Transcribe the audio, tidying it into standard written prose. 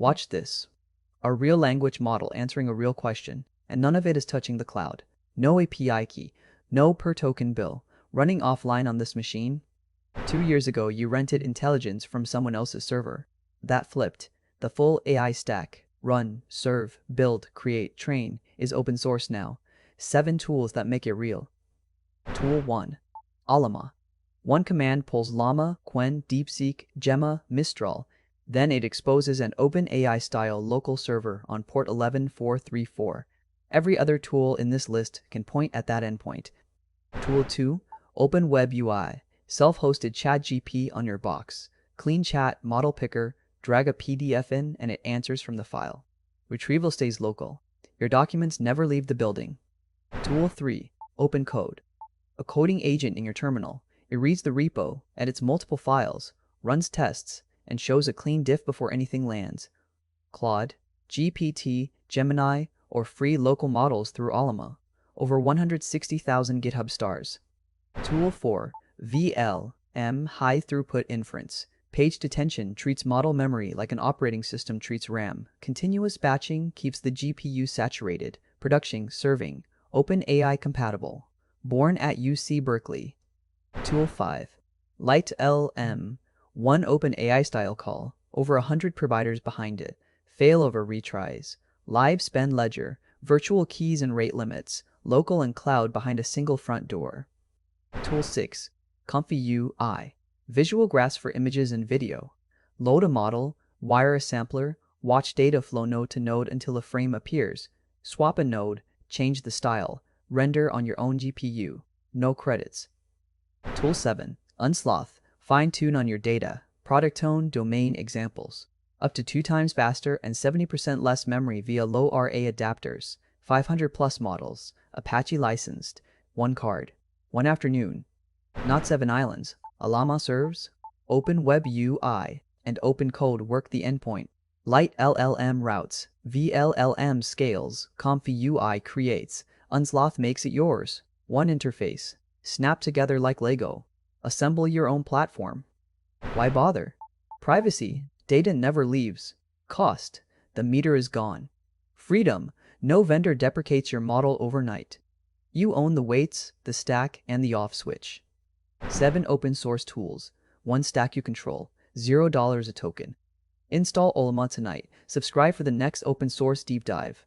Watch this. A real language model answering a real question, and none of it is touching the cloud. No API key, no per token bill, running offline on this machine. 2 years ago, you rented intelligence from someone else's server. That flipped. The full AI stack, run, serve, build, create, train, is open source now. 7 tools that make it real. Tool 1. Ollama. One command pulls Llama, Qwen, DeepSeek, Gemma, Mistral. Then it exposes an OpenAI-style local server on port 11434. Every other tool in this list can point at that endpoint. Tool 2. WebUI. Self-hosted ChatGPT on your box. Clean chat, model picker, drag a PDF in, and it answers from the file. Retrieval stays local. Your documents never leave the building. Tool 3. OpenCode. A coding agent in your terminal. It reads the repo, edits multiple files, runs tests, and shows a clean diff before anything lands. Claude, GPT, Gemini, or free local models through Ollama. Over 160,000 GitHub stars. Tool 4. vLLM High Throughput Inference. Page detention treats model memory like an operating system treats RAM. Continuous batching keeps the GPU saturated. Production serving. OpenAI compatible. Born at UC Berkeley. Tool 5. LiteLLM. One OpenAI-style call. Over 100 providers behind it. Failover retries. Live spend ledger. Virtual keys and rate limits. Local and cloud behind a single front door. Tool 6. ComfyUI. Visual graphs for images and video. Load a model, wire a sampler, watch data flow node to node until a frame appears. Swap a node, change the style, render on your own GPU. No credits. Tool 7. Unsloth. Fine-tune on your data. Product tone, domain examples. Up to 2 times faster and 70% less memory via low RA adapters. 500 plus models. Apache licensed. 1 card. 1 afternoon. Not 7 islands. Ollama serves. OpenWebUI and OpenCode work the endpoint. LiteLLM routes. vLLM scales. ComfyUI creates. Unsloth makes it yours. One interface. Snap together like Lego. Assemble your own platform. Why bother? Privacy. Data never leaves. Cost. The meter is gone. Freedom. No vendor deprecates your model overnight. You own the weights, the stack, and the off switch. 7 open source tools. 1 stack you control. $0 a token. Install Ollama tonight. Subscribe for the next open source deep dive.